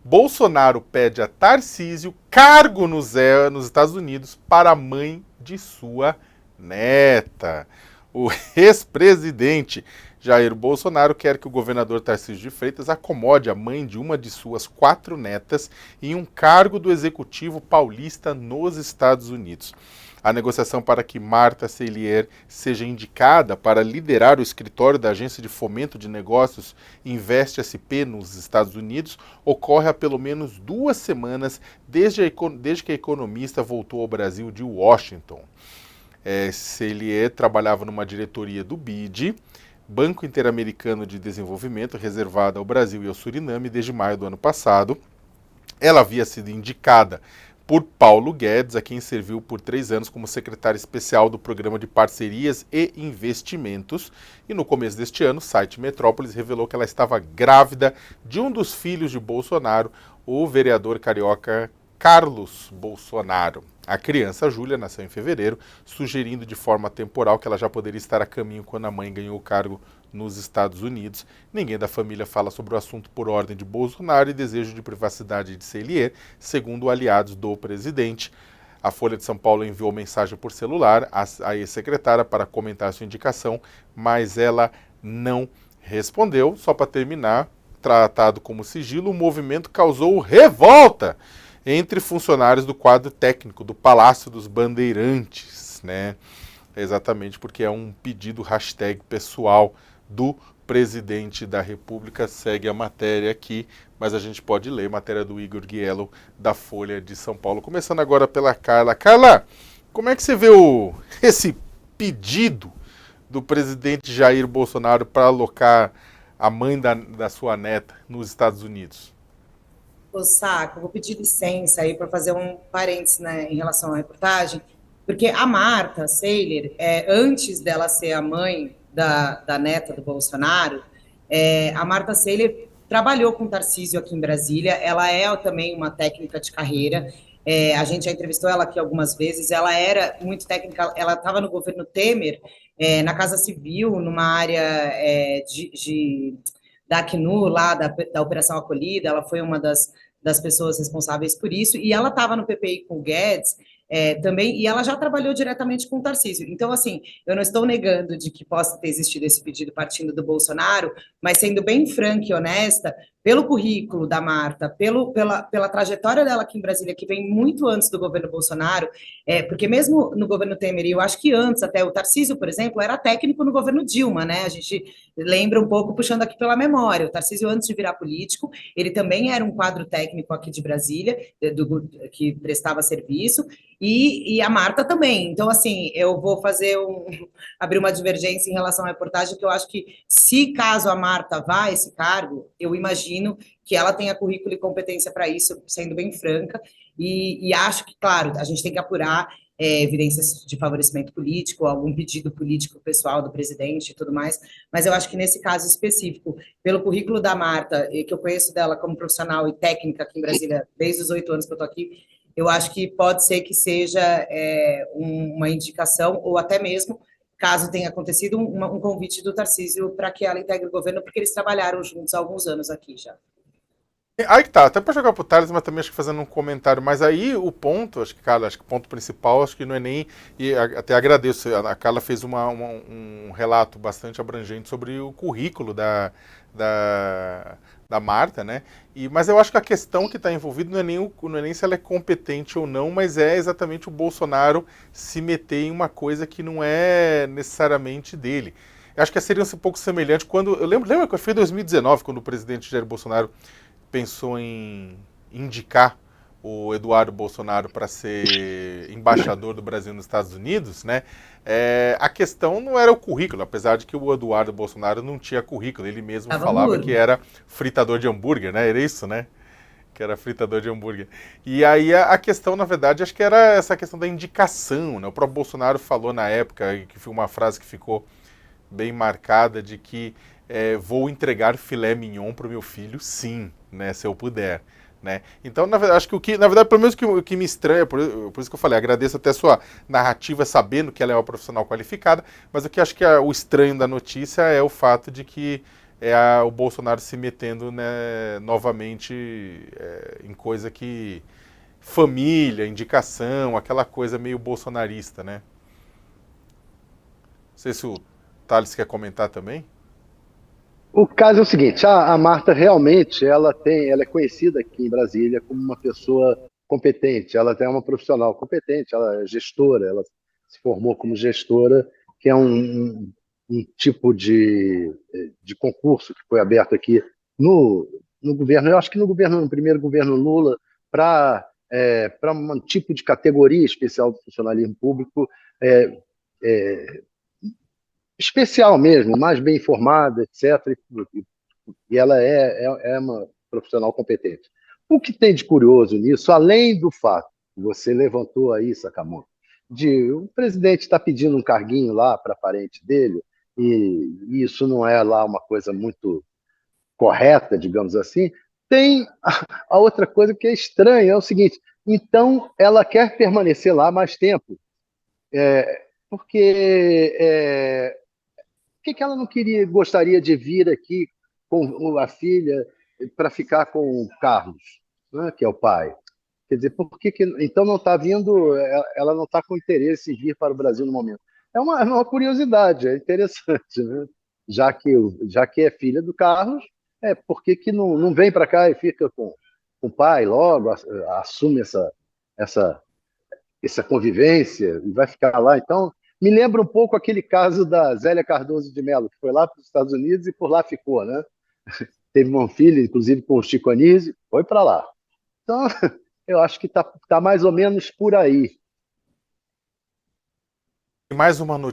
Bolsonaro pede a Tarcísio cargo nos Estados Unidos para a mãe de sua neta. O ex-presidente Jair Bolsonaro quer que o governador Tarcísio de Freitas acomode a mãe de uma de suas 4 netas em um cargo do executivo paulista nos Estados Unidos. A negociação para que Marta Sellier seja indicada para liderar o escritório da Agência de Fomento de Negócios Invest SP nos Estados Unidos ocorre há pelo menos 2 semanas desde que a economista voltou ao Brasil de Washington. Sellier trabalhava numa diretoria do BID, Banco Interamericano de Desenvolvimento, reservado ao Brasil e ao Suriname desde maio do ano passado. Ela havia sido indicada por Paulo Guedes, a quem serviu por 3 anos como secretária especial do Programa de Parcerias e Investimentos. E no começo deste ano, o site Metrópolis revelou que ela estava grávida de um dos filhos de Bolsonaro, o vereador carioca Carlos Bolsonaro. A criança, Júlia, nasceu em fevereiro, sugerindo de forma temporal que ela já poderia estar a caminho quando a mãe ganhou o cargo nos Estados Unidos. Ninguém da família fala sobre o assunto por ordem de Bolsonaro e desejo de privacidade de Sellier, segundo aliados do presidente. A Folha de São Paulo enviou mensagem por celular à ex-secretária para comentar sua indicação, mas ela não respondeu. Só para terminar, tratado como sigilo, o movimento causou revolta entre funcionários do quadro técnico do Palácio dos Bandeirantes, né? Exatamente porque é um pedido hashtag pessoal do presidente da República. Segue a matéria aqui, mas a gente pode ler, matéria do Igor Guiello, da Folha de São Paulo. Começando agora pela Carla. Carla, como é que você vê esse pedido do presidente Jair Bolsonaro para alocar a mãe da sua neta nos Estados Unidos? Ô, Saco, vou pedir licença aí para fazer um parênteses, né, em relação à reportagem, porque a Marta Sellier, antes dela ser a mãe da neta do Bolsonaro, a Marta Sellier trabalhou com o Tarcísio aqui em Brasília, ela é também uma técnica de carreira, a gente já entrevistou ela aqui algumas vezes, ela era muito técnica, ela estava no governo Temer, na Casa Civil, numa área da Acnur, lá da Operação Acolhida, ela foi uma das pessoas responsáveis por isso, e ela estava no PPI com o Guedes também, e ela já trabalhou diretamente com o Tarcísio. Então, assim, eu não estou negando de que possa ter existido esse pedido partindo do Bolsonaro, mas sendo bem franca e honesta, pelo currículo da Marta, pela trajetória dela aqui em Brasília, que vem muito antes do governo Bolsonaro, porque mesmo no governo Temer, e eu acho que antes, até o Tarcísio, por exemplo, era técnico no governo Dilma, né? A gente lembra um pouco, puxando aqui pela memória, o Tarcísio, antes de virar político, ele também era um quadro técnico aqui de Brasília, que prestava serviço, e a Marta também. Então, assim, eu vou abrir uma divergência em relação à reportagem, que eu acho que, se caso a Marta vá a esse cargo, eu imagino que ela tenha currículo e competência para isso, sendo bem franca, e acho que, claro, a gente tem que apurar evidências de favorecimento político, algum pedido político pessoal do presidente e tudo mais, mas eu acho que nesse caso específico, pelo currículo da Marta, que eu conheço dela como profissional e técnica aqui em Brasília, desde os 8 anos que eu estou aqui, eu acho que pode ser que seja uma indicação, ou até mesmo, caso tenha acontecido, um convite do Tarcísio para que ela integre o governo, porque eles trabalharam juntos há alguns anos aqui já. Aí que tá, até para jogar pro Thales, mas também acho que fazendo um comentário, mas aí o ponto, acho que, Carla, acho que o ponto principal, acho que não é nem, e até agradeço, a Carla fez um relato bastante abrangente sobre o currículo da Marta, né? Mas eu acho que a questão que está envolvida não é nem se ela é competente ou não, mas é exatamente o Bolsonaro se meter em uma coisa que não é necessariamente dele. Eu acho que seria um pouco semelhante quando, lembra que foi em 2019, quando o presidente Jair Bolsonaro pensou em indicar o Eduardo Bolsonaro para ser embaixador do Brasil nos Estados Unidos, né? A questão não era o currículo, apesar de que o Eduardo Bolsonaro não tinha currículo, ele mesmo falava que era fritador de hambúrguer, né? Era isso, né? Que era fritador de hambúrguer. E aí a questão, na verdade, acho que era essa questão da indicação, né? O próprio Bolsonaro falou na época, que foi uma frase que ficou bem marcada, de que vou entregar filé mignon para o meu filho, sim, né? Se eu puder. Né? Então, na verdade, acho que na verdade, pelo menos o que me estranha, por isso que eu falei, agradeço até a sua narrativa, sabendo que ela é uma profissional qualificada, mas o que acho que o estranho da notícia é o fato de que o Bolsonaro se metendo, né, novamente em coisa que família, indicação, aquela coisa meio bolsonarista, né? Não sei se o Thales quer comentar também. O caso é o seguinte, a Marta realmente ela é conhecida aqui em Brasília como uma pessoa competente, ela é uma profissional competente, ela é gestora, ela se formou como gestora, que é um tipo de concurso que foi aberto aqui no governo, eu acho que no primeiro governo Lula, para um tipo de categoria especial do funcionalismo público, é, é, especial mesmo, mais bem informada, etc. E ela é uma profissional competente. O que tem de curioso nisso, além do fato que você levantou aí, Sakamoto, de o presidente estar pedindo um carguinho lá para parente dele, e isso não é lá uma coisa muito correta, digamos assim, tem a outra coisa que é estranha, é o seguinte, então ela quer permanecer lá mais tempo, porque por que ela não gostaria de vir aqui com a filha para ficar com o Carlos, né, que é o pai? Quer dizer, então não está vindo, ela não está com interesse em vir para o Brasil no momento? É uma curiosidade, é interessante, né? Já que é filha do Carlos, por que não vem para cá e fica com o pai logo, assume essa, essa convivência e vai ficar lá. Então, me lembra um pouco aquele caso da Zélia Cardoso de Mello, que foi lá para os Estados Unidos e por lá ficou, né? Teve uma filha, inclusive com o Chico Anísio, foi para lá. Então, eu acho que tá mais ou menos por aí. Mais uma